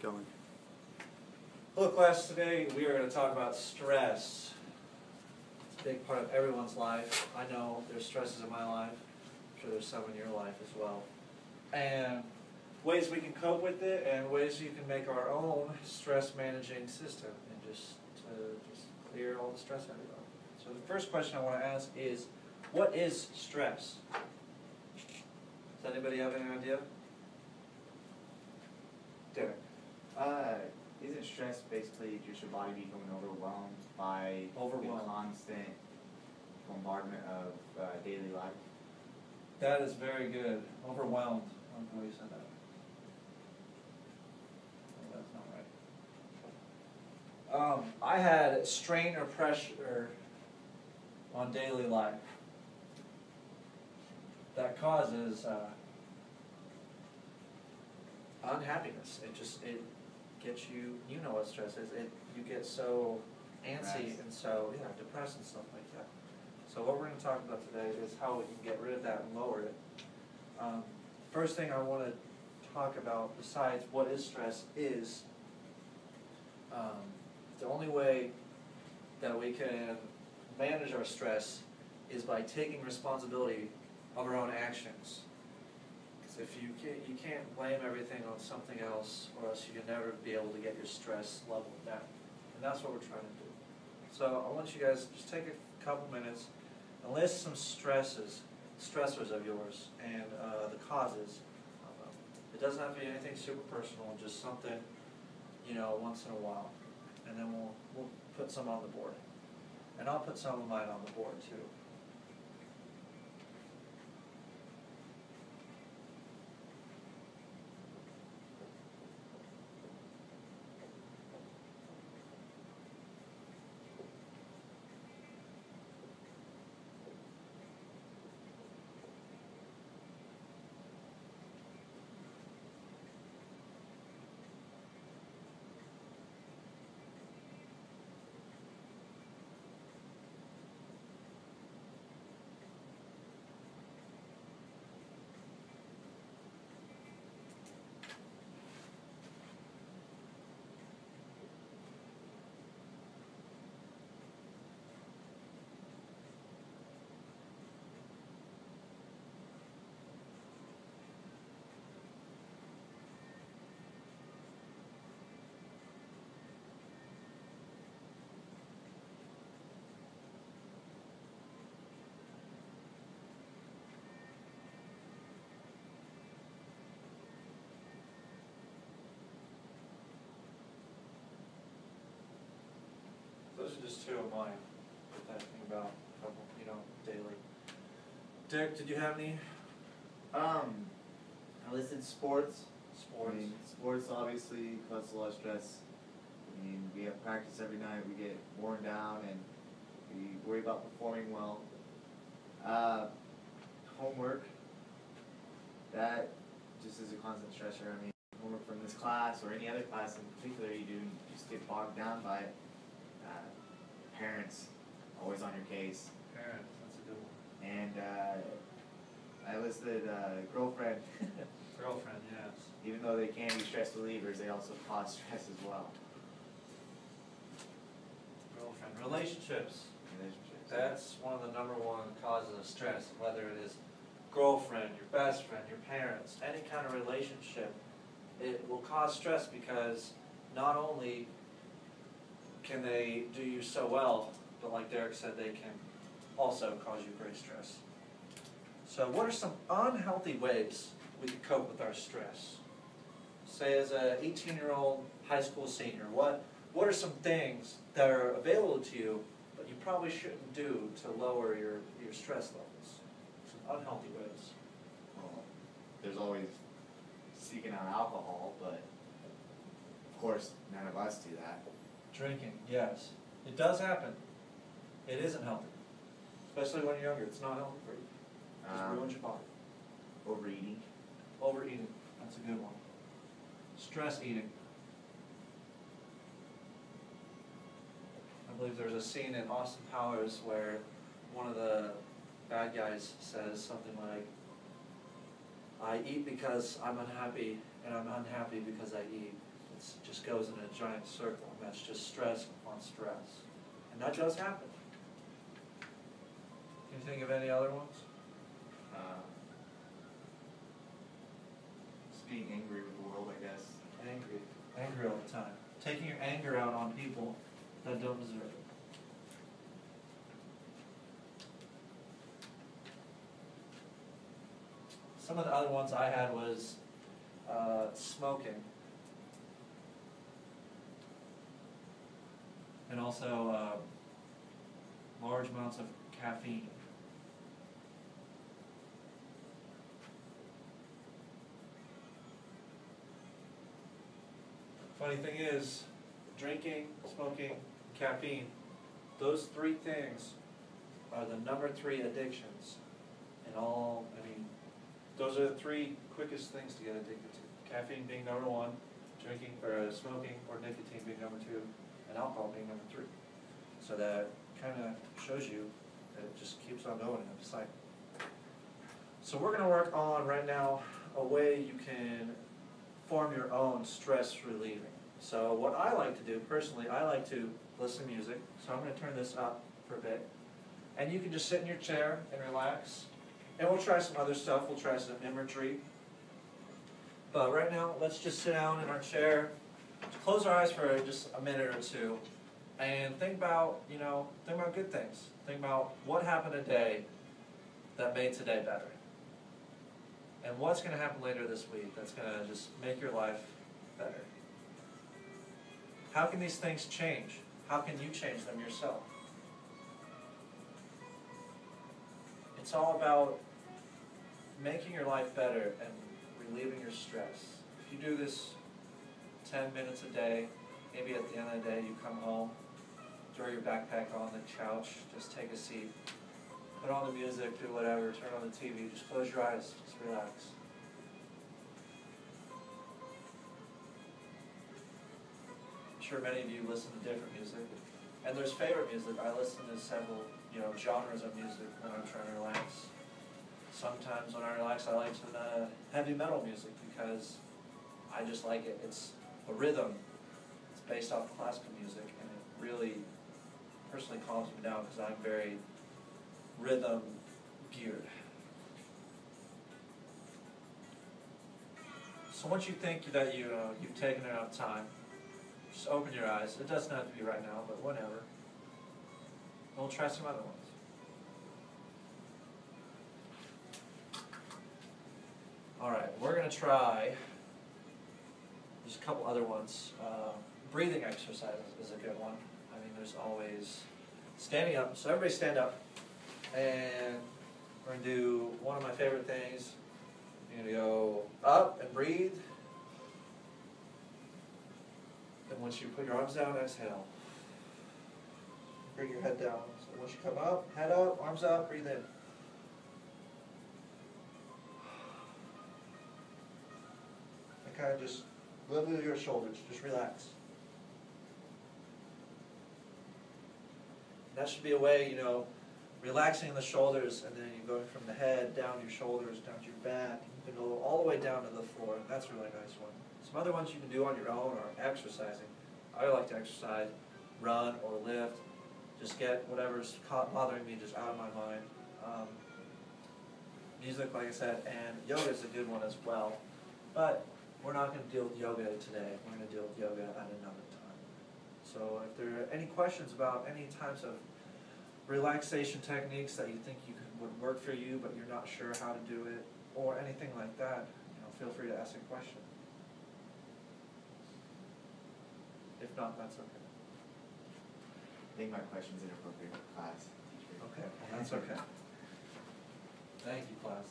going. Hello class, today we are going to talk about stress. It's a big part of everyone's life. I know there's stresses in my life. I'm sure there's some in your life as well. And ways we can cope with it and ways you can make our own stress managing system and just clear all the stress out of it. So the first question I want to ask is, what is stress? Does anybody have any idea? Derek. Isn't stress basically just your body becoming overwhelmed by the constant bombardment of daily life? That is very good. Overwhelmed. I don't know why you said that. Oh, that's not right. I had strain or pressure on daily life that causes unhappiness. It gets you, you know what stress is. You get so antsy and so depressed and stuff like that. So what we're going to talk about today is how we can get rid of that and lower it. First thing I want to talk about, besides what is stress, is the only way that we can manage our stress is by taking responsibility of our own actions. Because if you can't blame everything on something else, or else you can never be able to get your stress level down. And that's what we're trying to do. So I want you guys to just take a couple minutes and list some stressors of yours, and the causes of them. It doesn't have to be anything super personal, just something, once in a while. And then we'll put some on the board. And I'll put some of mine on the board too. Those are just two of mine that I think about, daily. Derek, did you have any? I listed sports. Sports. Sports obviously causes a lot of stress. We have practice every night. We get worn down, and we worry about performing well. Homework. That just is a constant stressor. Homework from this class or any other class in particular you just get bogged down by it. Parents, always on your case. Parents, that's a good one. And I listed girlfriend. Girlfriend, yes. Even though they can be stress relievers, they also cause stress as well. Girlfriend. Relationships. That's one of the #1 causes of stress, whether it is girlfriend, your best friend, your parents, any kind of relationship. It will cause stress because not only can they do you so well, but like Derek said, they can also cause you great stress. So what are some unhealthy ways we can cope with our stress? Say as an 18-year-old high school senior, what are some things that are available to you but you probably shouldn't do to lower your stress levels? Some unhealthy ways. Well, there's always seeking out alcohol, but of course none of us do that. Drinking, yes. It does happen. It isn't healthy. Especially when you're younger. It's not healthy for you. It just ruins your body. Overeating. Overeating. That's a good one. Stress eating. I believe there's a scene in Austin Powers where one of the bad guys says something like, I eat because I'm unhappy, and I'm unhappy because I eat. It just goes in a giant circle, and that's just stress upon stress. And that does happen. Can you think of any other ones? Just being angry with the world, I guess. Angry all the time. Taking your anger out on people that don't deserve it. Some of the other ones I had was smoking. And also large amounts of caffeine. Funny thing is, drinking, smoking, caffeine, those three things are the number 3 addictions in all, those are the 3 quickest things to get addicted to. Caffeine being number 1, drinking or smoking or nicotine being number 2, and alcohol being number 3. So that kind of shows you that it just keeps on going in the cycle. So we're going to work on right now a way you can form your own stress relieving. So what I like to do personally, I like to listen to music. So I'm going to turn this up for a bit. And you can just sit in your chair and relax. And we'll try some other stuff. We'll try some imagery. But right now, let's just sit down in our chair, close our eyes for just a minute or two, and think about, think about good things. Think about what happened today that made today better. And what's going to happen later this week that's going to just make your life better. How can these things change? How can you change them yourself? It's all about making your life better and relieving your stress. If you do this 10 minutes a day, maybe at the end of the day you come home, throw your backpack on the couch, just take a seat, put on the music, do whatever, turn on the TV, just close your eyes, just relax. I'm sure many of you listen to different music, and there's favorite music. I listen to several, genres of music when I'm trying to relax. Sometimes when I relax, I like to heavy metal music because I just like it. It's a rhythm. It's based off classical music, and it really personally calms me down because I'm very rhythm geared. So once you think that you've taken enough time, just open your eyes. It doesn't have to be right now, but whenever. We'll try some other ones. Alright, we're going to try just a couple other ones. Breathing exercises is a good one. There's always standing up. So everybody stand up. And we're going to do one of my favorite things. You're going to go up and breathe. And once you put your arms down, exhale. Bring your head down. So once you come up, head up, arms up, breathe in. And kind of just level your shoulders, just relax. That should be a way, relaxing the shoulders, and then you're going from the head down your shoulders, down to your back, you can go all the way down to the floor. That's a really nice one. Some other ones you can do on your own are exercising. I like to exercise, run or lift, just get whatever's bothering me just out of my mind. Music, like I said, and yoga is a good one as well. But we're not going to deal with yoga today. We're going to deal with yoga at another time. So if there are any questions about any types of relaxation techniques that you think would work for you, but you're not sure how to do it, or anything like that, feel free to ask a question. If not, that's okay. I think my question's inappropriate for class, teacher. Okay, well, that's okay. Thank you, class.